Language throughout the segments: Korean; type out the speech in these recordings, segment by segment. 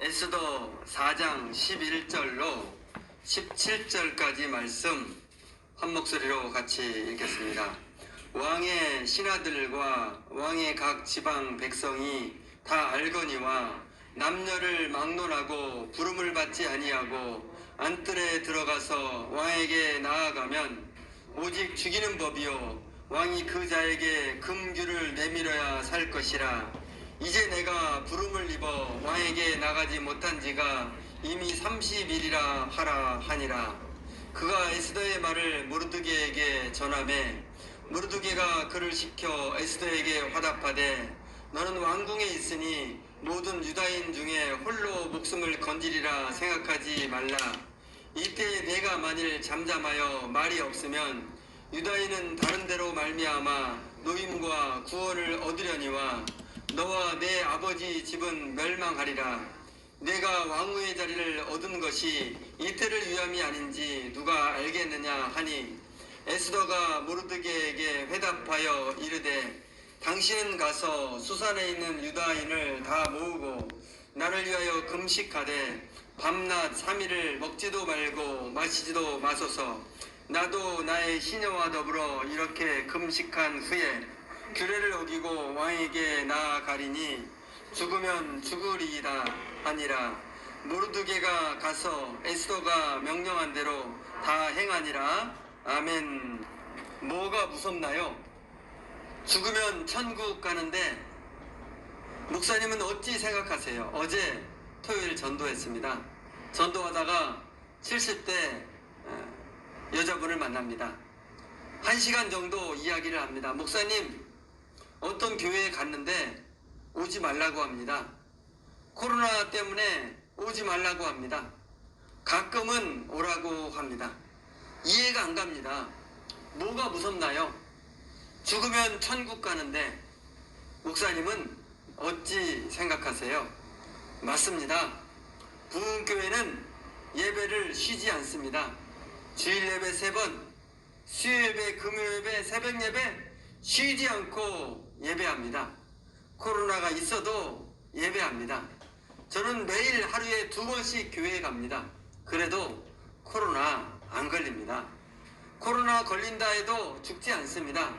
에스더 4장 11절로 17절까지 말씀 한 목소리로 같이 읽겠습니다. 왕의 신하들과 왕의 각 지방 백성이 다 알거니와 남녀를 막론하고 부름을 받지 아니하고 안뜰에 들어가서 왕에게 나아가면 오직 죽이는 법이요 왕이 그 자에게 금규를 내밀어야 살 것이라. 이제 내가 부름을 입어 왕에게 나가지 못한 지가 이미 30일이라 하라 하니라. 그가 에스더의 말을 모르드게에게 전하매 모르드게가 그를 시켜 에스더에게 화답하되 너는 왕궁에 있으니 모든 유다인 중에 홀로 목숨을 건지리라 생각하지 말라. 이때 내가 만일 잠잠하여 말이 없으면 유다인은 다른 데로 말미암아 노임과 구원을 얻으려니와 너와 내 아버지 집은 멸망하리라. 내가 왕후의 자리를 얻은 것이 이때를 위함이 아닌지 누가 알겠느냐 하니 에스더가 모르드게에게 회답하여 이르되 당신은 가서 수산에 있는 유다인을 다 모으고 나를 위하여 금식하되 밤낮 3일을 먹지도 말고 마시지도 마소서. 나도 나의 시녀와 더불어 이렇게 금식한 후에 규례를 어기고 왕에게 나아가리니 죽으면 죽으리이다 하니라. 모르드게가 가서 에스더가 명령한 대로 다 행하니라. 아멘. 뭐가 무섭나요? 죽으면 천국 가는데 목사님은 어찌 생각하세요? 어제 토요일 전도했습니다. 전도하다가 70대 여자분을 만납니다. 1시간 정도 이야기를 합니다. 목사님, 어떤 교회에 갔는데 오지 말라고 합니다. 코로나 때문에 오지 말라고 합니다. 가끔은 오라고 합니다. 이해가 안 갑니다. 뭐가 무섭나요? 죽으면 천국 가는데 목사님은 어찌 생각하세요? 맞습니다. 부흥교회는 예배를 쉬지 않습니다. 주일 예배 3번, 수요 예배, 금요 예배, 새벽 예배 쉬지 않고 예배합니다. 코로나가 있어도 예배합니다. 저는 매일 하루에 2번씩 교회에 갑니다. 그래도 코로나 안 걸립니다. 코로나 걸린다 해도 죽지 않습니다.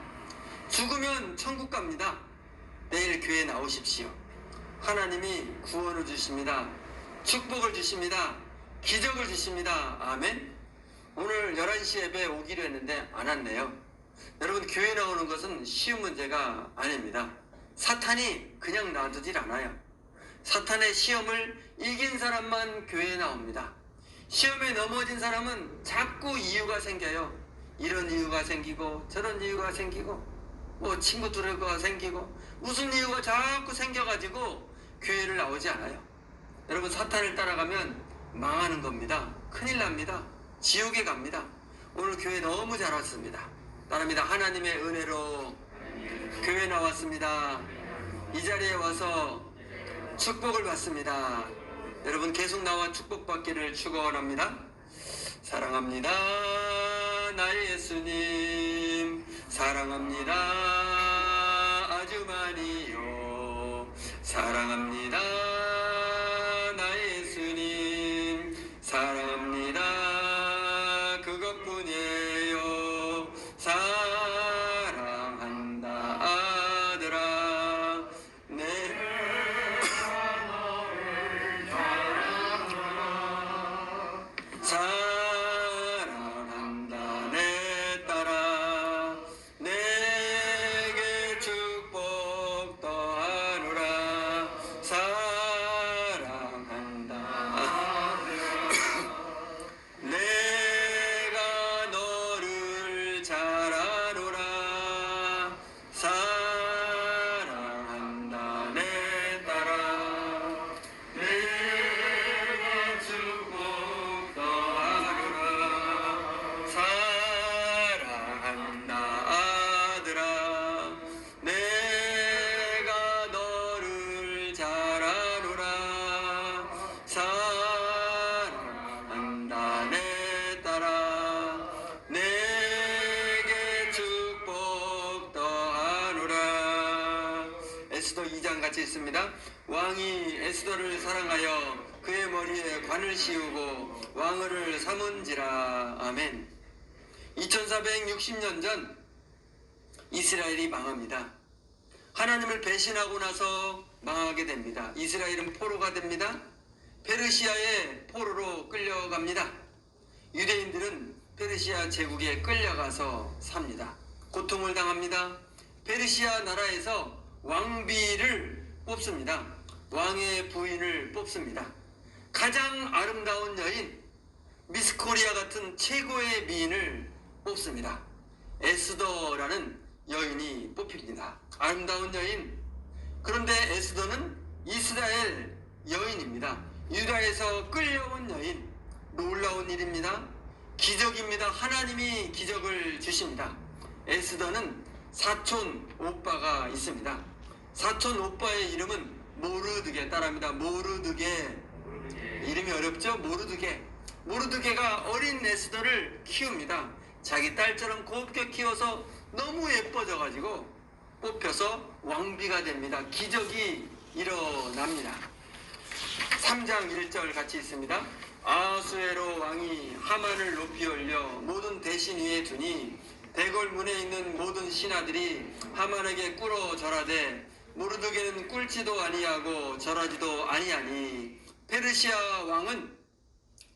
죽으면 천국 갑니다. 내일 교회에 나오십시오. 하나님이 구원을 주십니다. 축복을 주십니다. 기적을 주십니다. 아멘. 오늘 11시 예배에 오기로 했는데 안 왔네요. 여러분, 교회 나오는 것은 쉬운 문제가 아닙니다. 사탄이 그냥 놔두질 않아요. 사탄의 시험을 이긴 사람만 교회에 나옵니다. 시험에 넘어진 사람은 자꾸 이유가 생겨요. 이런 이유가 생기고 저런 이유가 생기고 뭐 친구들과 생기고 무슨 이유가 자꾸 생겨가지고 교회를 나오지 않아요. 여러분, 사탄을 따라가면 망하는 겁니다. 큰일 납니다. 지옥에 갑니다. 오늘 교회 너무 잘 왔습니다. 따릅니다. 하나님의 은혜로 교회 나왔습니다. 이 자리에 와서 축복을 받습니다. 여러분, 계속 나와 축복받기를 축원합니다. 사랑합니다. 나의 예수님 사랑합니다. 아주 많이요. 사랑합니다. 나의 예수님 사랑합니다. 그것뿐이에요. 사랑한다 아들아. 내 사랑한다 내 딸아. 내게 축복 더하노라. 사랑한다 에스더를 사랑하여 그의 머리에 관을 씌우고 왕을 삼은지라. 아멘. 2460년 전 이스라엘이 망합니다. 하나님을 배신하고 나서 망하게 됩니다. 이스라엘은 포로가 됩니다. 페르시아의 포로로 끌려갑니다. 유대인들은 페르시아 제국에 끌려가서 삽니다. 고통을 당합니다. 페르시아 나라에서 왕비를 뽑습니다. 왕의 부인을 뽑습니다. 가장 아름다운 여인, 미스 코리아 같은 최고의 미인을 뽑습니다. 에스더라는 여인이 뽑힙니다. 아름다운 여인. 그런데 에스더는 이스라엘 여인입니다. 유다에서 끌려온 여인. 놀라운 일입니다. 기적입니다. 하나님이 기적을 주십니다. 에스더는 사촌 오빠가 있습니다. 사촌 오빠의 이름은 모르드게 따라합니다. 모르드게. 이름이 어렵죠? 모르드게가 어린 에스더를 키웁니다. 자기 딸처럼 곱게 키워서 너무 예뻐져가지고 뽑혀서 왕비가 됩니다. 기적이 일어납니다. 3장 1절 같이 있습니다. 아하수에로 왕이 하만을 높이 올려 모든 대신 위에 두니 대궐문에 있는 모든 신하들이 하만에게 꿇어 절하되 모르드게는 꿇지도 아니하고 절하지도 아니하니 페르시아 왕은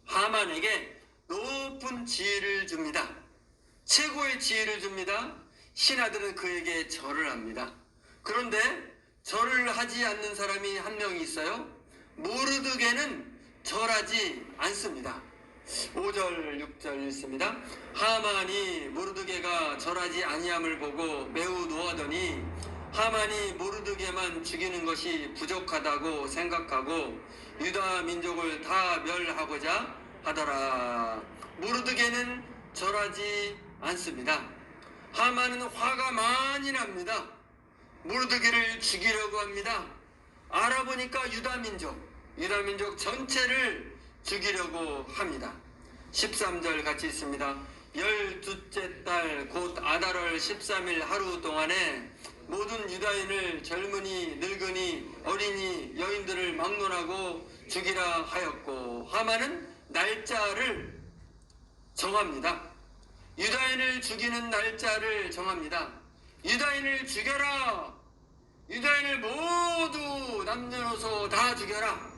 하만에게 높은 지위를 줍니다. 최고의 지위를 줍니다. 신하들은 그에게 절을 합니다. 그런데 절을 하지 않는 사람이 한 명이 있어요. 모르드게는 절하지 않습니다. 5절 6절 읽습니다. 하만이 모르드게가 절하지 아니함을 보고 매우 노하더니 하만이 모르드게만 죽이는 것이 부족하다고 생각하고 유다 민족을 다 멸하고자 하더라. 모르드게는 절하지 않습니다. 하만은 화가 많이 납니다. 모르드게를 죽이려고 합니다. 알아보니까 유다 민족 전체를 죽이려고 합니다. 13절 같이 있습니다. 12째 달 곧 아달월 13일 하루 동안에 모든 유다인을 젊은이, 늙은이, 어린이, 여인들을 막론하고 죽이라 하였고 하만은 날짜를 정합니다. 유다인을 죽이는 날짜를 정합니다. 유다인을 죽여라. 유다인을 모두 남녀노소 다 죽여라.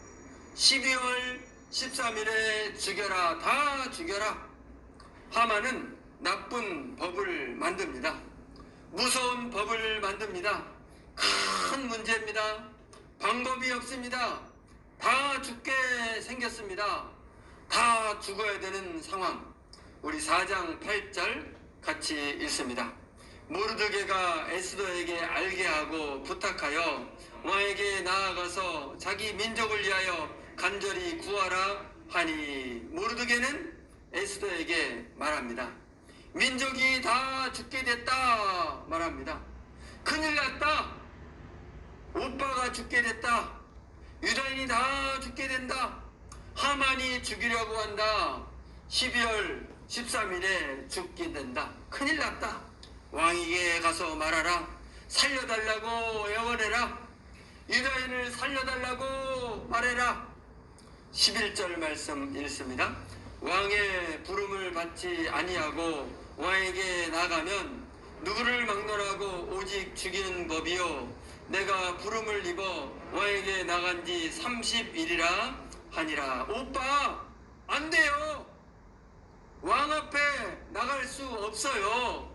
12월 13일에 죽여라. 다 죽여라. 하만은 나쁜 법을 만듭니다. 무서운 법을 만듭니다. 큰 문제입니다. 방법이 없습니다. 다 죽게 생겼습니다. 다 죽어야 되는 상황. 우리 4장 8절 같이 읽습니다. 모르드게가 에스더에게 알게 하고 부탁하여 왕에게 나아가서 자기 민족을 위하여 간절히 구하라 하니 모르드게는 에스더에게 말합니다. 민족이 다 죽게 됐다 말합니다. 큰일 났다. 오빠가 죽게 됐다. 유다인이 다 죽게 된다. 하만이 죽이려고 한다. 12월 13일에 죽게 된다. 큰일 났다. 왕에게 가서 말하라. 살려달라고 애원해라. 유다인을 살려달라고 말해라. 11절 말씀 읽습니다. 왕의 부름을 받지 아니하고 왕에게 나가면 누구를 막론하고 오직 죽이는 법이요 내가 부름을 입어 왕에게 나간 지 30일이라 하니라. 오빠 안 돼요. 왕 앞에 나갈 수 없어요.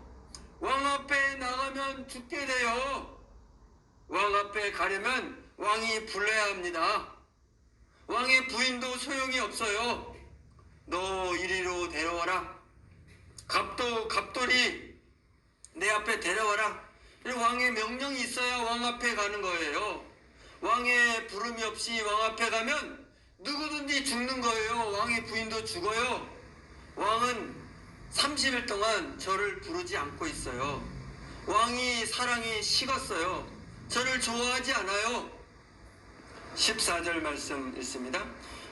왕 앞에 나가면 죽게 돼요. 왕 앞에 가려면 왕이 불러야 합니다. 왕의 부인도 소용이 없어요. 너 이리로 데려와라. 갑돌이 내 앞에 데려와라. 왕의 명령이 있어야 왕 앞에 가는 거예요. 왕의 부름이 없이 왕 앞에 가면 누구든지 죽는 거예요. 왕의 부인도 죽어요. 왕은 30일 동안 저를 부르지 않고 있어요. 왕이 사랑이 식었어요. 저를 좋아하지 않아요. 14절 말씀 있습니다.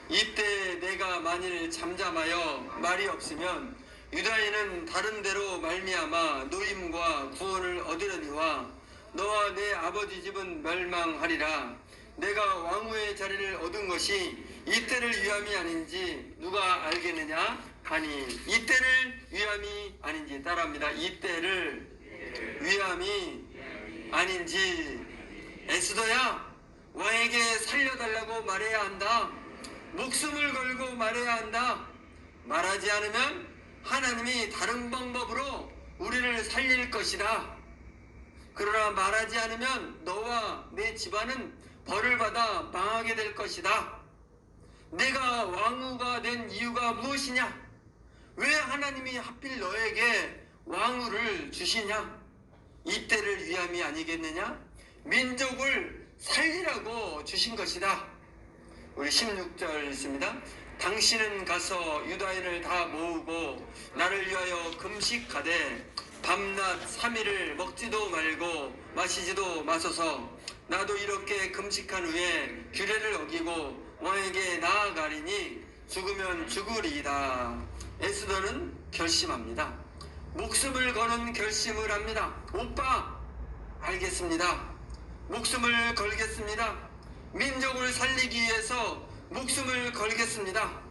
이때 내가 만일 잠잠하여 말이 없으면 유다인은 다른 데로 말미암아 노임과 구원을 얻으려니와 너와 내 아버지 집은 멸망하리라. 내가 왕후의 자리를 얻은 것이 이때를 위함이 아닌지 누가 알겠느냐 하니 이때를 위함이 아닌지 따라합니다. 이때를 위함이 아닌지. 에스더야, 왕에게 살려달라고 말해야 한다. 목숨을 걸고 말해야 한다. 말하지 않으면 하나님이 다른 방법으로 우리를 살릴 것이다. 그러나 말하지 않으면 너와 내 집안은 벌을 받아 망하게 될 것이다. 내가 왕후가 된 이유가 무엇이냐? 왜 하나님이 하필 너에게 왕후를 주시냐? 이때를 위함이 아니겠느냐? 민족을 살리라고 주신 것이다. 우리 16절 있습니다. 당신은 가서 유다인을 다 모으고 나를 위하여 금식하되 밤낮 3일을 먹지도 말고 마시지도 마소서. 나도 이렇게 금식한 후에 규례를 어기고 왕에게 나아가리니 죽으면 죽으리이다. 에스더는 결심합니다. 목숨을 거는 결심을 합니다. 오빠, 알겠습니다. 목숨을 걸겠습니다. 민족을 살리기 위해서 목숨을 걸겠습니다.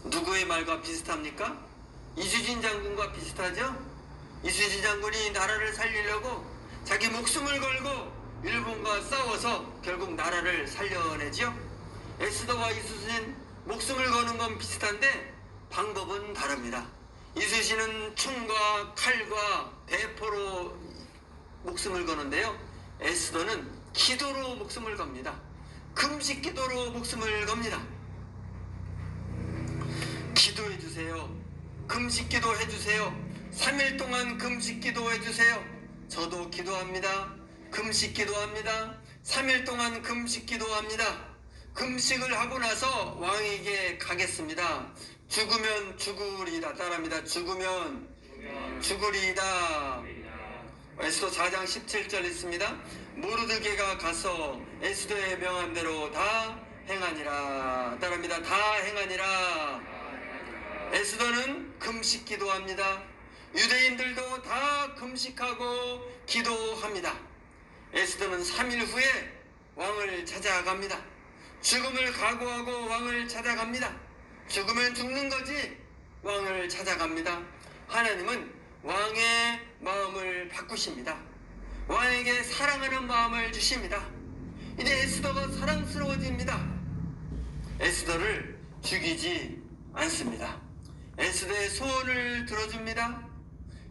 누구의 말과 비슷합니까? 이수진 장군과 비슷하죠? 이수진 장군이 나라를 살리려고 자기 목숨을 걸고 일본과 싸워서 결국 나라를 살려내죠. 에스더와 이수진 목숨을 거는 건 비슷한데 방법은 다릅니다. 이수진은 총과 칼과 대포로 목숨을 거는데요, 에스더는 기도로 목숨을 겁니다. 금식 기도로 목숨을 겁니다. 기도해 주세요. 금식 기도 해주세요. 3일 동안 금식 기도 해주세요. 저도 기도합니다. 금식 기도합니다. 3일 동안 금식 기도합니다. 금식을 하고 나서 왕에게 가겠습니다. 죽으면 죽으리다. 따라합니다. 죽으면 죽으리다. 에스더 4장 17절 있습니다. 모르드게가 가서 에스더의 명함대로 다 행하니라. 따라합니다. 다 행하니라. 에스더는 금식 기도합니다. 유대인들도 다 금식하고 기도합니다. 에스더는 3일 후에 왕을 찾아갑니다. 죽음을 각오하고 왕을 찾아갑니다. 죽으면 죽는 거지 왕을 찾아갑니다. 하나님은 왕의 마음을 바꾸십니다. 왕에게 사랑하는 마음을 주십니다. 이제 에스더가 사랑스러워집니다. 에스더를 죽이지 않습니다. 에스더의 소원을 들어줍니다.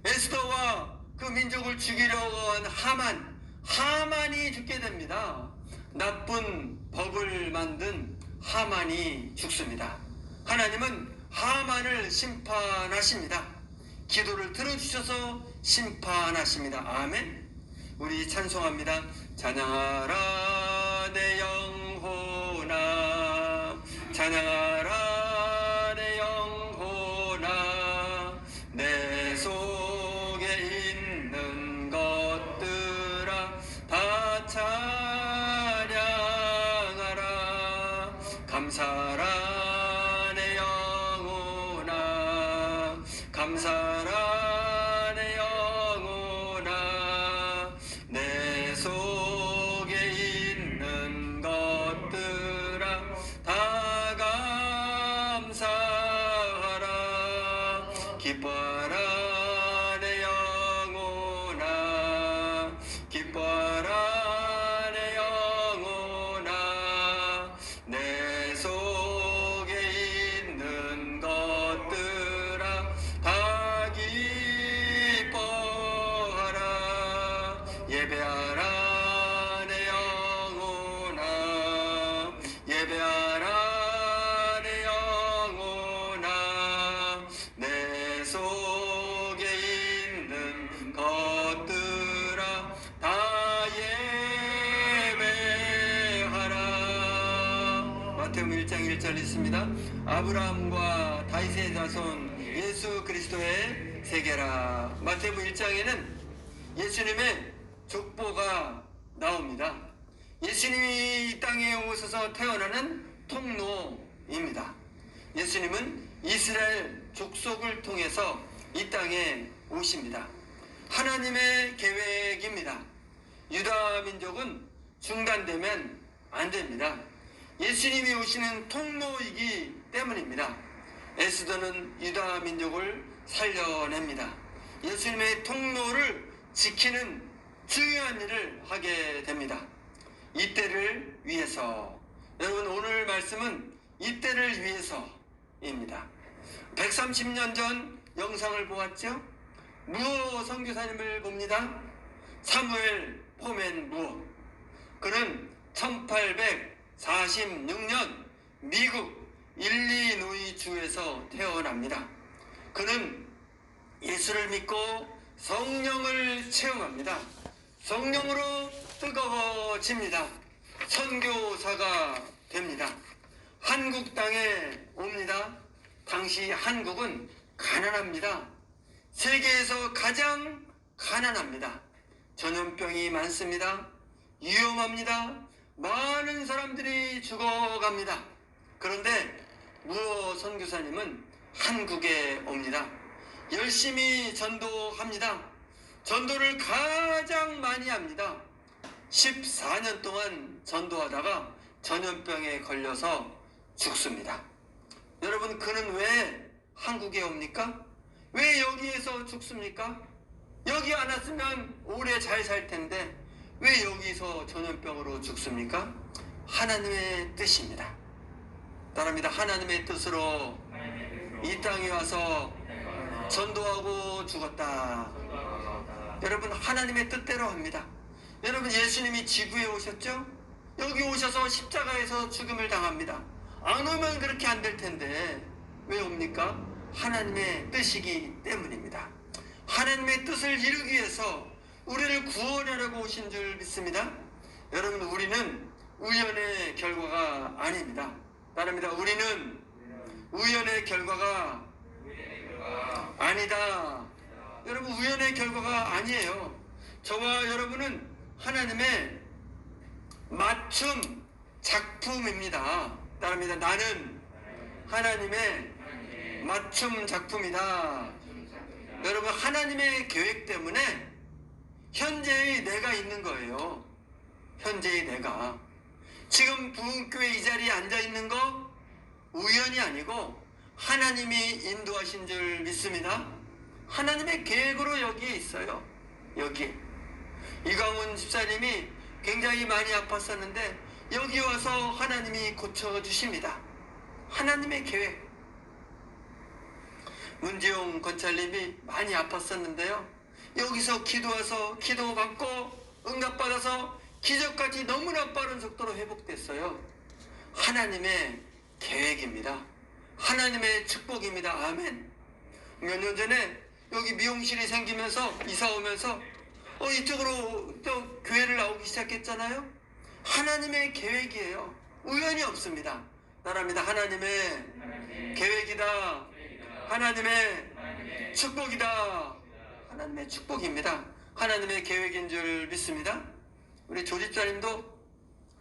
에스더와 그 민족을 죽이려고 한 하만이 죽게 됩니다. 나쁜 법을 만든 하만이 죽습니다. 하나님은 하만을 심판하십니다. 기도를 들어주셔서 심판하십니다. 아멘. 우리 찬송합니다. 찬양하라 내 영혼아, 찬양하라 내 영혼아, 내 속에 있는 것들아 다 찬양하라. 감사라 내 영혼아, 감사라 내 영혼아, 내 속에 있는 것들아 다 감사하라. 기뻐하라 내 영혼아, 기뻐하라 내 영혼아, 내 속에 있는 것들아 다 기뻐하라. 예배하라 내 영혼아, 예배하라 내 영혼아, 내 속에 있는 것들아 다 예배하라. 마태복음 1장 1절 있습니다. 아브라함과 다윗의 자손 예수 그리스도의 세계라. 마태복음 1장에는 예수님의 족보가 나옵니다. 예수님이 이 땅에 오셔서 태어나는 통로입니다. 예수님은 이스라엘 족속을 통해서 이 땅에 오십니다. 하나님의 계획입니다. 유다 민족은 중단되면 안 됩니다. 예수님이 오시는 통로이기 때문입니다. 에스더는 유다 민족을 살려냅니다. 예수님의 통로를 지키는 중요한 일을 하게 됩니다. 이때를 위해서. 여러분, 오늘 말씀은 이때를 위해서입니다. 130년 전 영상을 보았죠? 무어 선교사님을 봅니다. 사무엘 포맨 무어. 그는 1846년 미국 일리노이 주에서 태어납니다. 그는 예수를 믿고 성령을 체험합니다. 성령으로 뜨거워집니다. 선교사가 됩니다. 한국 땅에 옵니다. 당시 한국은 가난합니다. 세계에서 가장 가난합니다. 전염병이 많습니다. 위험합니다. 많은 사람들이 죽어갑니다. 그런데 무어 선교사님은 한국에 옵니다. 열심히 전도합니다. 전도를 가장 많이 합니다. 14년 동안 전도하다가 전염병에 걸려서 죽습니다. 여러분, 그는 왜 한국에 옵니까? 왜 여기에서 죽습니까? 여기 안 왔으면 오래 잘 살 텐데 왜 여기서 전염병으로 죽습니까? 하나님의 뜻입니다. 따릅니다. 하나님의 뜻으로 이 땅에 와서 전도하고 죽었다. 여러분, 하나님의 뜻대로 합니다. 여러분, 예수님이 지구에 오셨죠? 여기 오셔서 십자가에서 죽음을 당합니다. 안 오면 그렇게 안 될 텐데 왜 옵니까? 하나님의 뜻이기 때문입니다. 하나님의 뜻을 이루기 위해서 우리를 구원하려고 오신 줄 믿습니다. 여러분, 우리는 우연의 결과가 아닙니다. 따릅니다. 우리는 우연의 결과가 아니다. 여러분, 우연의 결과가 아니에요. 저와 여러분은 하나님의 맞춤 작품입니다. 따릅니다. 나는 하나님의 맞춤 작품이다. 여러분, 하나님의 계획 때문에 현재의 내가 있는 거예요. 현재의 내가. 지금 부흥교회 이 자리에 앉아 있는 거 우연이 아니고 하나님이 인도하신 줄 믿습니다. 하나님의 계획으로 여기에 있어요. 여기에. 이광훈 집사님이 굉장히 많이 아팠었는데 여기 와서 하나님이 고쳐주십니다. 하나님의 계획. 문지용 권찰님이 많이 아팠었는데요. 여기서 기도해서 기도받고 응답받아서 기적까지 너무나 빠른 속도로 회복됐어요. 하나님의 계획입니다. 하나님의 축복입니다. 아멘. 몇 년 전에 여기 미용실이 생기면서 이사 오면서 이쪽으로 또 교회를 나오기 시작했잖아요. 하나님의 계획이에요. 우연이 없습니다. 따라합니다. 하나님의 계획이다. 하나님의 축복이다. 하나님의 축복입니다. 하나님의 계획인 줄 믿습니다. 우리 조집사님도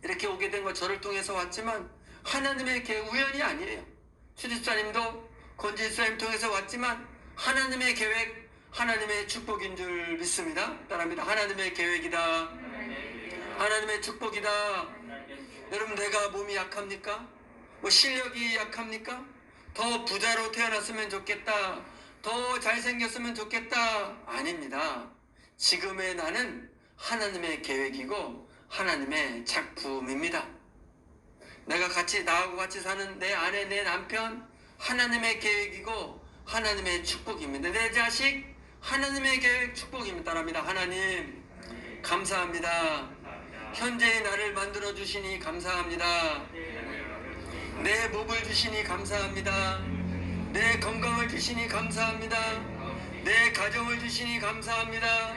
이렇게 오게 된 거 저를 통해서 왔지만 하나님의 계획, 우연이 아니에요. 추집사님도 권지집사님 통해서 왔지만 하나님의 계획, 하나님의 축복인 줄 믿습니다. 따라합니다. 하나님의 계획이다. 하나님의 축복이다. 여러분, 내가 몸이 약합니까? 실력이 약합니까? 더 부자로 태어났으면 좋겠다. 더 잘생겼으면 좋겠다. 아닙니다. 지금의 나는 하나님의 계획이고 하나님의 작품입니다. 내가 나하고 같이 사는 내 아내, 내 남편, 하나님의 계획이고 하나님의 축복입니다. 내 자식, 하나님의 계획, 축복입니다. 따라합니다. 하나님, 감사합니다. 현재의 나를 만들어 주시니 감사합니다. 내 목을 주시니 감사합니다. 내 건강을 주시니 감사합니다. 내 가정을 주시니 감사합니다.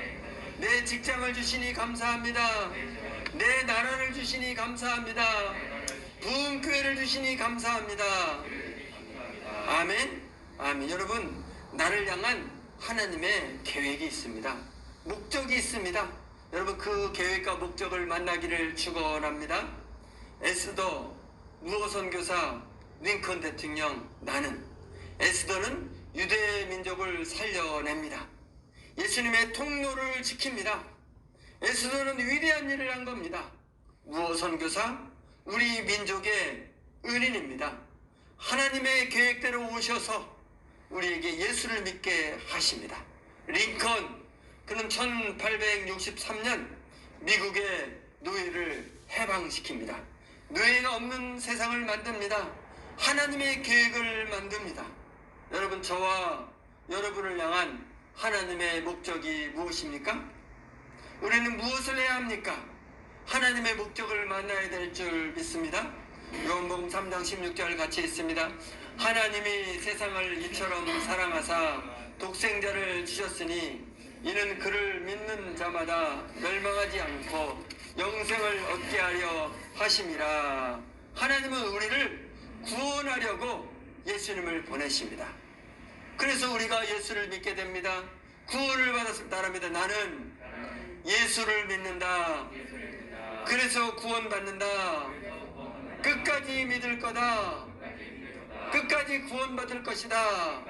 내 직장을 주시니 감사합니다. 내 나라를 주시니 감사합니다. 부흥교회를 주시니 감사합니다. 아멘. 아멘. 여러분, 나를 향한 하나님의 계획이 있습니다. 목적이 있습니다. 여러분, 그 계획과 목적을 만나기를 축원합니다. 에스더, 무어 선교사, 링컨 대통령, 나는. 에스더는 유대 민족을 살려냅니다. 예수님의 통로를 지킵니다. 에스더는 위대한 일을 한 겁니다. 무어 선교사, 우리 민족의 은인입니다. 하나님의 계획대로 오셔서 우리에게 예수를 믿게 하십니다. 링컨, 그는 1863년 미국의 노예를 해방시킵니다. 노예가 없는 세상을 만듭니다. 하나님의 계획을 만듭니다. 여러분, 저와 여러분을 향한 하나님의 목적이 무엇입니까? 우리는 무엇을 해야 합니까? 하나님의 목적을 만나야 될 줄 믿습니다. 요한복음 3장 16절 같이 있습니다. 하나님이 세상을 이처럼 사랑하사 독생자를 주셨으니 이는 그를 믿는 자마다 멸망하지 않고 영생을 얻게 하려 하심이라. 하나님은 우리를 구원하려고 예수님을 보내십니다. 그래서 우리가 예수를 믿게 됩니다. 구원을 받았습니다. 나는 예수를 믿는다. 그래서 구원받는다. 끝까지 믿을 거다. 끝까지 구원받을 것이다.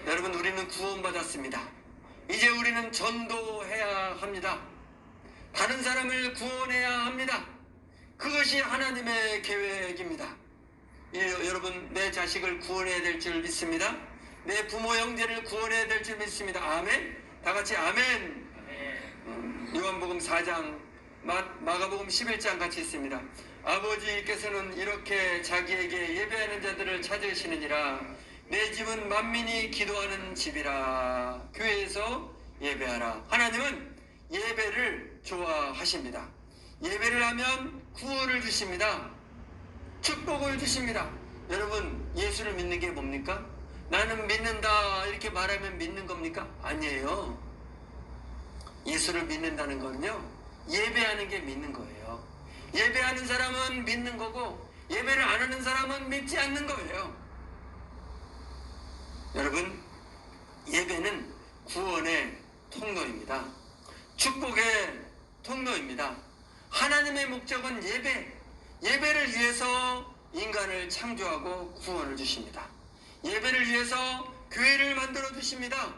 여러분, 우리는 구원받았습니다. 이제 우리는 전도해야 합니다. 다른 사람을 구원해야 합니다. 그것이 하나님의 계획입니다. 여러분, 내 자식을 구원해야 될 줄 믿습니다. 내 부모 형제를 구원해야 될 줄 믿습니다. 아멘. 다 같이 아멘. 요한복음 4장, 마가복음 11장 같이 있습니다. 아버지께서는 이렇게 자기에게 예배하는 자들을 찾으시느니라. 내 집은 만민이 기도하는 집이라. 교회에서 예배하라. 하나님은 예배를 좋아하십니다. 예배를 하면 구원을 주십니다. 축복을 주십니다. 여러분, 예수를 믿는 게 뭡니까? 나는 믿는다 이렇게 말하면 믿는 겁니까? 아니에요. 예수를 믿는다는 거는요, 예배하는 게 믿는 거예요. 예배하는 사람은 믿는 거고 예배를 안 하는 사람은 믿지 않는 거예요. 여러분, 예배는 구원의 통로입니다. 축복의 통로입니다. 하나님의 목적은 예배를 위해서 인간을 창조하고 구원을 주십니다. 예배를 위해서 교회를 만들어 주십니다.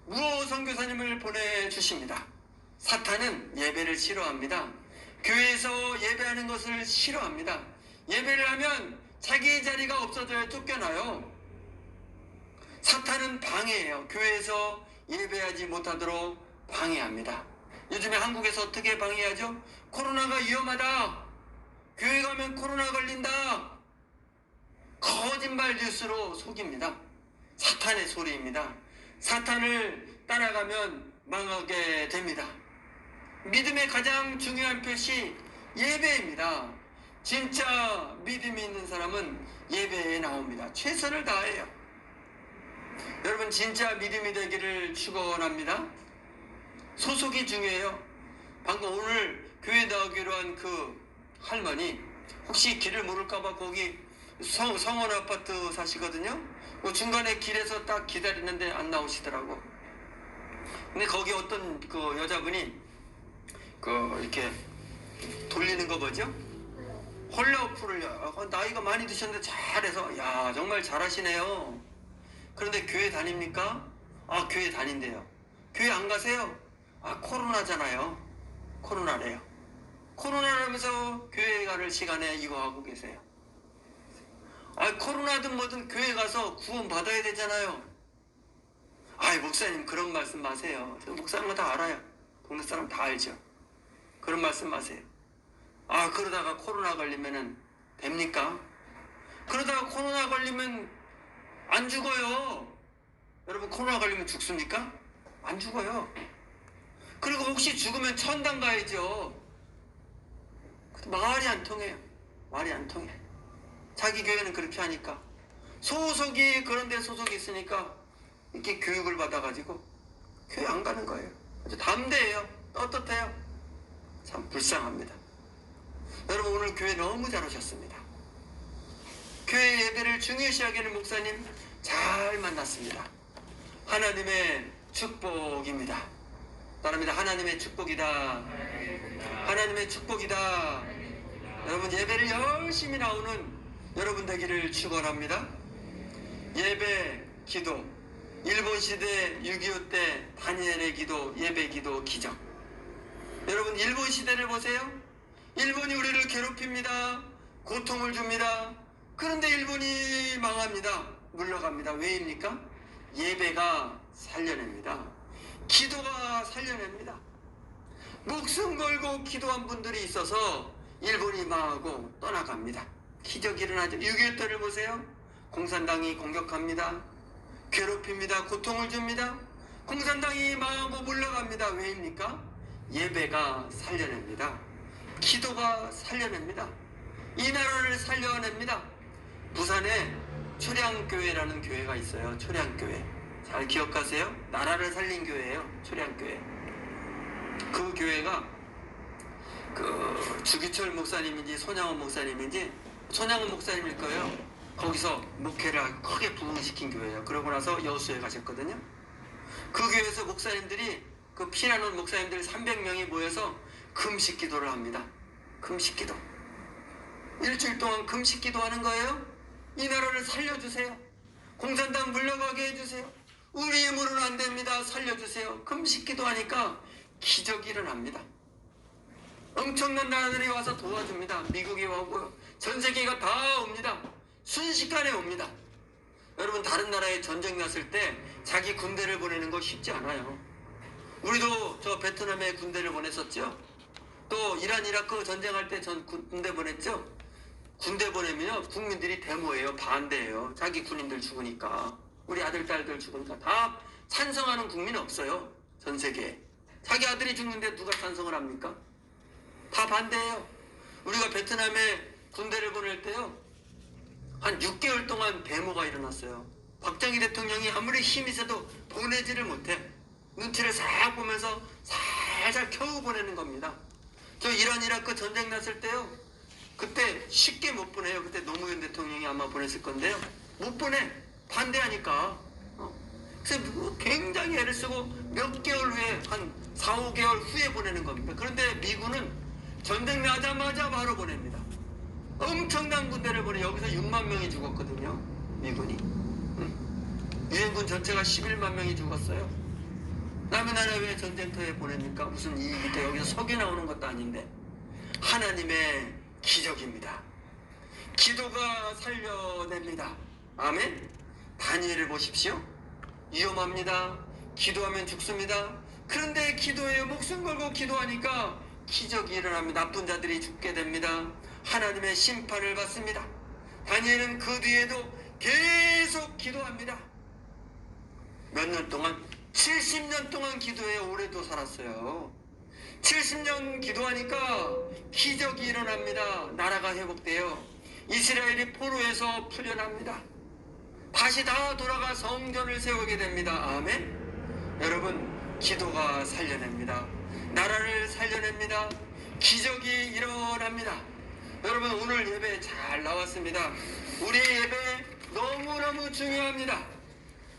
무어 선교사님을 보내주십니다. 사탄은 예배를 싫어합니다. 교회에서 예배하는 것을 싫어합니다. 예배를 하면 자기의 자리가 없어져야 쫓겨나요. 사탄은 방해해요. 교회에서 예배하지 못하도록 방해합니다. 요즘에 한국에서 어떻게 방해하죠? 코로나가 위험하다. 교회 가면 코로나 걸린다. 거짓말 뉴스로 속입니다. 사탄의 소리입니다. 사탄을 따라가면 망하게 됩니다. 믿음의 가장 중요한 표시 예배입니다. 진짜 믿음이 있는 사람은 예배에 나옵니다. 최선을 다해요. 여러분, 진짜 믿음이 되기를 축원합니다. 소속이 중요해요. 방금 오늘 교회 나오기로 한 그 할머니, 혹시 길을 모를까봐 거기 성원 아파트 사시거든요. 중간에 길에서 딱 기다리는데 안 나오시더라고. 근데 거기 어떤 그 여자분이 이렇게 돌리는 거 뭐죠? 홀라후프를 나이가 많이 드셨는데 잘해서, 야, 정말 잘하시네요. 그런데 교회 다닙니까? 아, 교회 다닌대요. 교회 안 가세요? 아, 코로나잖아요. 코로나래요. 코로나라면서 교회 가는 시간에 이거 하고 계세요. 아, 코로나든 뭐든 교회 가서 구원 받아야 되잖아요. 아이, 목사님 그런 말씀 마세요. 저 목사님은 다 알아요. 동네 사람 다 알죠. 그런 말씀 마세요. 아, 그러다가 코로나 걸리면은 됩니까? 그러다가 코로나 걸리면 안 죽어요. 여러분, 코로나 걸리면 죽습니까? 안 죽어요. 그리고 혹시 죽으면 천당 가야죠. 말이 안 통해요. 말이 안 통해. 자기 교회는 그렇게 하니까. 소속이 그런 데 소속이 있으니까 이렇게 교육을 받아가지고 교회 안 가는 거예요. 아주 담대해요. 떳떳해요. 참 불쌍합니다. 여러분, 오늘 교회 너무 잘 오셨습니다. 교회 예배를 중요시 여기는 목사님 잘 만났습니다. 하나님의 축복입니다. 따릅니다. 하나님의 축복이다. 하나님의 축복이다. 여러분, 예배를 열심히 나오는 여러분 되기를 축원합니다. 예배, 기도, 일본 시대 6.25 때 다니엘의 기도, 예배 기도, 기적. 여러분, 일본 시대를 보세요. 일본이 우리를 괴롭힙니다. 고통을 줍니다. 그런데 일본이 망합니다. 물러갑니다. 왜입니까? 예배가 살려냅니다. 기도가 살려냅니다. 목숨 걸고 기도한 분들이 있어서 일본이 망하고 떠나갑니다. 기적이 일어나죠. 6.25 때를 보세요. 공산당이 공격합니다. 괴롭힙니다. 고통을 줍니다. 공산당이 망하고 물러갑니다. 왜입니까? 예배가 살려냅니다. 기도가 살려냅니다. 이 나라를 살려냅니다. 부산에 초량교회라는 교회가 있어요. 초량교회. 잘 기억하세요. 나라를 살린 교회예요. 초량교회. 그 교회가 주기철 목사님인지 손양원 목사님인지 손양원 목사님일 거예요. 거기서 목회를 크게 부흥시킨 교회예요. 그러고 나서 여수에 가셨거든요. 그 교회에서 목사님들이 피난온 목사님들 300명이 모여서 금식 기도를 합니다. 금식 기도. 일주일 동안 금식 기도하는 거예요. 이 나라를 살려주세요. 공산당 물러가게 해주세요. 우리 힘으로는 안 됩니다. 살려주세요. 금식 기도하니까 기적이 일어납니다. 엄청난 나라들이 와서 도와줍니다. 미국이 오고요. 전 세계가 다 옵니다. 순식간에 옵니다. 여러분, 다른 나라에 전쟁 났을 때 자기 군대를 보내는 거 쉽지 않아요. 우리도 저 베트남에 군대를 보냈었죠. 또 이란 이라크 전쟁할 때 전 군대 보냈죠. 군대 보내면요 국민들이 데모예요. 반대예요. 자기 군인들 죽으니까, 우리 아들 딸들 죽으니까. 다 찬성하는 국민 없어요. 전 세계에. 자기 아들이 죽는데 누가 찬성을 합니까? 다 반대예요. 우리가 베트남에 군대를 보낼 때요 한 6개월 동안 데모가 일어났어요. 박정희 대통령이 아무리 힘이 세도 보내지를 못해. 눈치를 싹 보면서 살살 겨우 보내는 겁니다. 저 이란 이라크 전쟁 났을 때요 그때 쉽게 못 보내요. 그때 노무현 대통령이 아마 보냈을 건데요. 못 보내. 반대하니까. 그래서 굉장히 애를 쓰고 몇 개월 후에, 한 4, 5개월 후에 보내는 겁니다. 그런데 미군은 전쟁 나자마자 바로 보냅니다. 엄청난 군대를 보내. 여기서 6만 명이 죽었거든요. 미군이. 유엔군 전체가 11만 명이 죽었어요. 남의 나라에 왜 전쟁터에 보냅니까? 무슨 이익이 돼? 여기서 석유 나오는 것도 아닌데. 하나님의 기적입니다. 기도가 살려냅니다. 아멘. 다니엘을 보십시오. 위험합니다. 기도하면 죽습니다. 그런데 기도해요. 목숨 걸고 기도하니까 기적이 일어납니다. 나쁜 자들이 죽게 됩니다. 하나님의 심판을 받습니다. 다니엘은 그 뒤에도 계속 기도합니다. 몇 년 동안? 70년 동안 기도해요. 올해도 살았어요. 70년 기도하니까 기적이 일어납니다. 나라가 회복돼요. 이스라엘이 포로에서 풀려납니다. 다시 다 돌아가 성전을 세우게 됩니다. 아멘. 여러분, 기도가 살려냅니다. 나라를 살려냅니다. 기적이 일어납니다. 여러분, 오늘 예배 잘 나왔습니다. 우리의 예배 너무너무 중요합니다.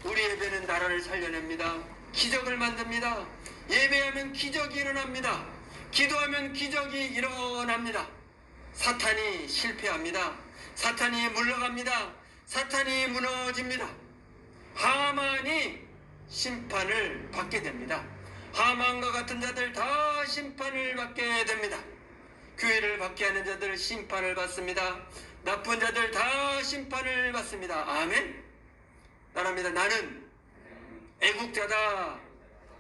우리 예배는 나라를 살려냅니다. 기적을 만듭니다. 예배하면 기적이 일어납니다. 기도하면 기적이 일어납니다. 사탄이 실패합니다. 사탄이 물러갑니다. 사탄이 무너집니다. 하만이 심판을 받게 됩니다. 하만과 같은 자들 다 심판을 받게 됩니다. 교회를 받게 하는 자들 심판을 받습니다. 나쁜 자들 다 심판을 받습니다. 아멘. 따라합니다. 나는 애국자다.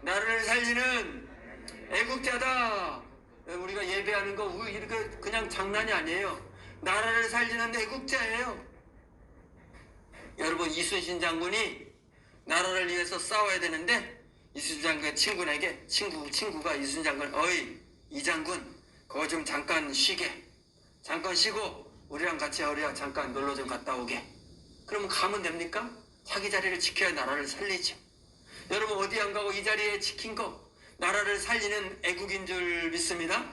나를 살리는 애국자다. 우리가 예배하는 거 그냥 장난이 아니에요. 나라를 살리는 애국자예요. 여러분, 이순신 장군이 나라를 위해서 싸워야 되는데 이순신 장군의 친구에게 친구가 이순신 장군, 어이 이 장군 그거 좀 잠깐 쉬게. 잠깐 쉬고 우리랑 같이 어려 잠깐 놀러 좀 갔다 오게. 그러면 가면 됩니까? 자기 자리를 지켜야 나라를 살리죠. 여러분, 어디 안 가고 이 자리에 지킨 거 나라를 살리는 애국인 줄 믿습니다.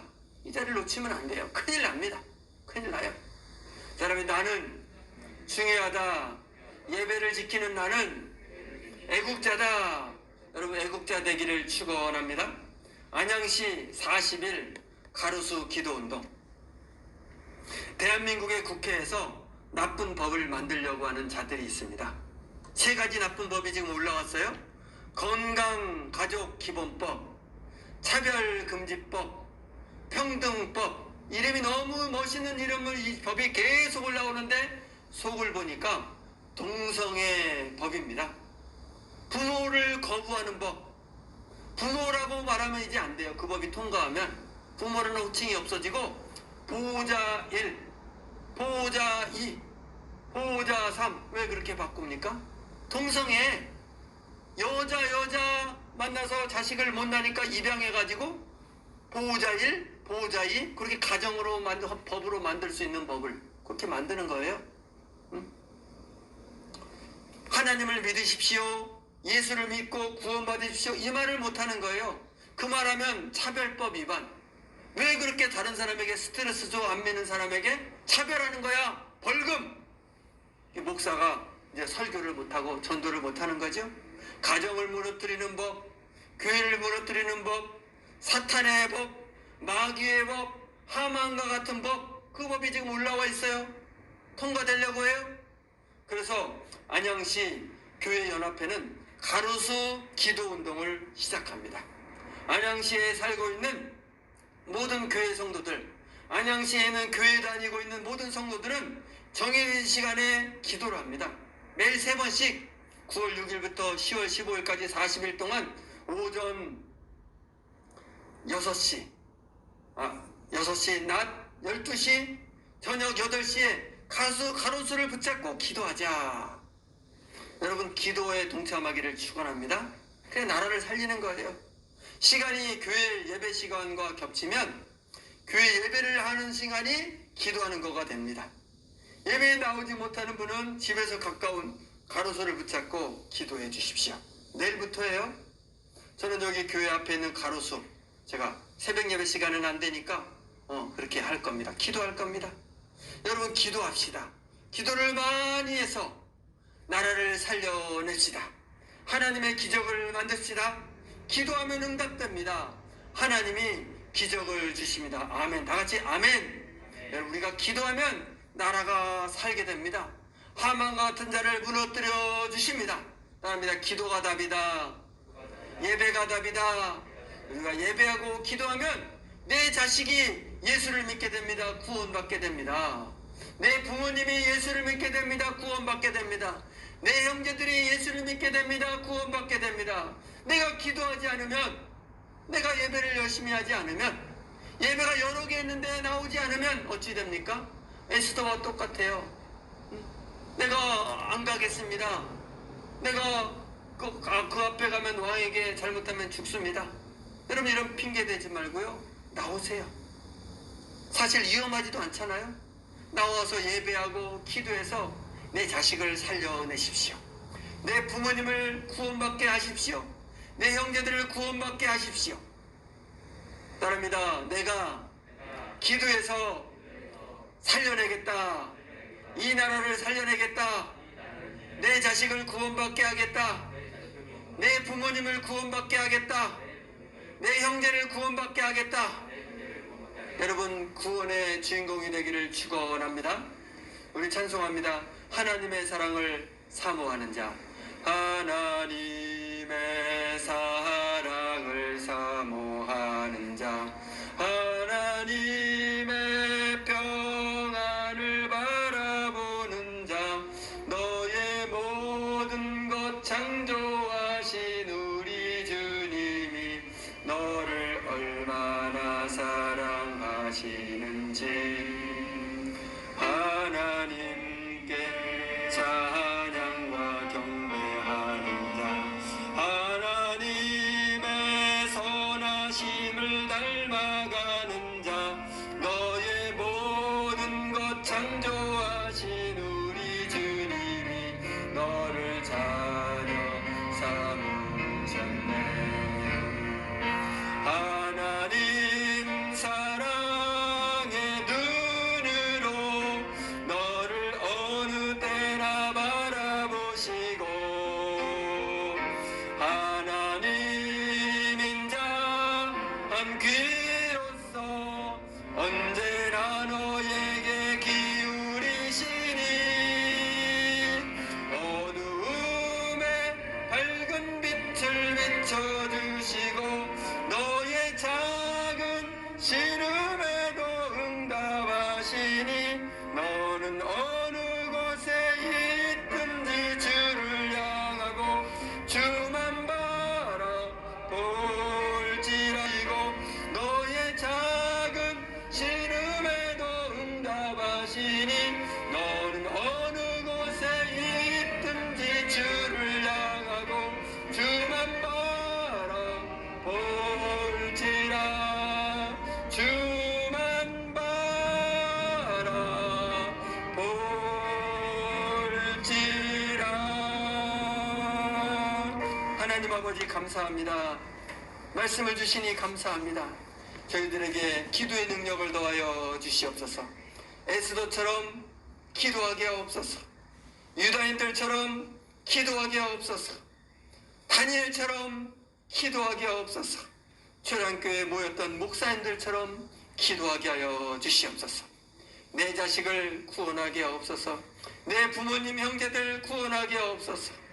이 자리를 놓치면 안 돼요. 큰일 납니다. 큰일 나요. 여러분, 나는 중요하다. 예배를 지키는 나는 애국자다. 여러분, 애국자 되기를 축원합니다. 안양시 40일 가로수 기도운동. 대한민국의 국회에서 나쁜 법을 만들려고 하는 자들이 있습니다. 3가지 나쁜 법이 지금 올라왔어요. 건강가족기본법, 차별금지법, 평등법, 이름이 너무 멋있는 이름을 이 법이 계속 올라오는데 속을 보니까 동성애 법입니다. 부모를 거부하는 법. 부모라고 말하면 이제 안 돼요. 그 법이 통과하면 부모라는 호칭이 없어지고 보호자 1, 보호자 2, 보호자 3. 왜 그렇게 바꿉니까? 동성애. 여자 만나서 자식을 못 나니까 입양해가지고 보호자 1, 보호자 2 그렇게 가정으로 법으로 만들 수 있는 법을 그렇게 만드는 거예요. 응? 하나님을 믿으십시오. 예수를 믿고 구원받으십시오. 이 말을 못하는 거예요. 그 말하면 차별법 위반. 왜 그렇게 다른 사람에게 스트레스 줘? 안 믿는 사람에게 차별하는 거야? 벌금. 목사가 이제 설교를 못하고 전도를 못하는 거죠. 가정을 무너뜨리는 법, 교회를 무너뜨리는 법, 사탄의 법, 마귀의 법, 하만과 같은 법, 그 법이 지금 올라와 있어요. 통과되려고 해요. 그래서 안양시 교회연합회는 가로수 기도운동을 시작합니다. 안양시에 살고 있는 모든 교회 성도들, 안양시에는 교회 다니고 있는 모든 성도들은 정해진 시간에 기도를 합니다. 매일 3번씩 9월 6일부터 10월 15일까지 40일 동안 오전 6시, 낮 12시, 저녁 8시에 가로수를 붙잡고 기도하자. 여러분 기도에 동참하기를 축원합니다. 그래 나라를 살리는 거예요. 시간이 교회 예배 시간과 겹치면 교회 예배를 하는 시간이 기도하는 거가 됩니다. 예배에 나오지 못하는 분은 집에서 가까운 가로수를 붙잡고 기도해 주십시오. 내일부터예요. 저는 여기 교회 앞에 있는 가로수, 제가 새벽 예배 시간은 안 되니까 그렇게 할 겁니다. 기도할 겁니다. 여러분 기도합시다. 기도를 많이 해서 나라를 살려냅시다. 하나님의 기적을 만듭시다. 기도하면 응답됩니다. 하나님이 기적을 주십니다. 아멘. 다 같이 아멘. 여러분 우리가 기도하면 나라가 살게 됩니다. 하만과 같은 자를 무너뜨려 주십니다. 따릅니다. 기도가 답이다. 예배가 답이다. 우리가 예배하고 기도하면 내 자식이 예수를 믿게 됩니다. 구원받게 됩니다. 내 부모님이 예수를 믿게 됩니다. 구원받게 됩니다. 내 형제들이 예수를 믿게 됩니다. 구원받게 됩니다. 내가 기도하지 않으면, 내가 예배를 열심히 하지 않으면, 예배가 여러 개 있는데 나오지 않으면 어찌 됩니까? 에스더와 똑같아요. 내가 안 가겠습니다. 내가 그 앞에 가면 왕에게 잘못하면 죽습니다. 여러분 이런 핑계 대지 말고요. 나오세요. 사실 위험하지도 않잖아요. 나와서 예배하고 기도해서 내 자식을 살려내십시오. 내 부모님을 구원받게 하십시오. 내 형제들을 구원받게 하십시오. 따릅니다. 내가 기도해서 살려내겠다. 이 나라를 살려내겠다. 내 자식을 구원받게 하겠다. 내 부모님을 구원받게 하겠다. 내 형제를 구원받게 하겠다. 여러분 구원의 주인공이 되기를 축원합니다. 우리 찬송합니다. 하나님의 사랑을 사모하는 자. 하나님의 사랑을 사모하는 자. 하나님의 평안을 바라보는 자. 너의 모든 것 창조하신 우리 주님이 너를 얼마나 사랑하시는지. 하나님께 찬양과 경배하는 자. 하나님 하나님 아버지 감사합니다. 말씀을 주시니 감사합니다. 저희들에게 기도의 능력을 더하여 주시옵소서. 에스더처럼 기도하게 하옵소서. 유다인들처럼 기도하게 하옵소서. 다니엘처럼 기도하게 하옵소서. 초량교회에 모였던 목사님들처럼 기도하게 하여 주시옵소서. 내 자식을 구원하게 하옵소서. 내 부모님 형제들 구원하게 하옵소서.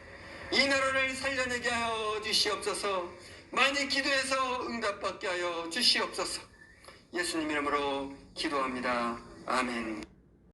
이 나라를 살려내게 하여 주시옵소서. 많이 기도해서 응답받게 하여 주시옵소서. 예수님 이름으로 기도합니다. 아멘.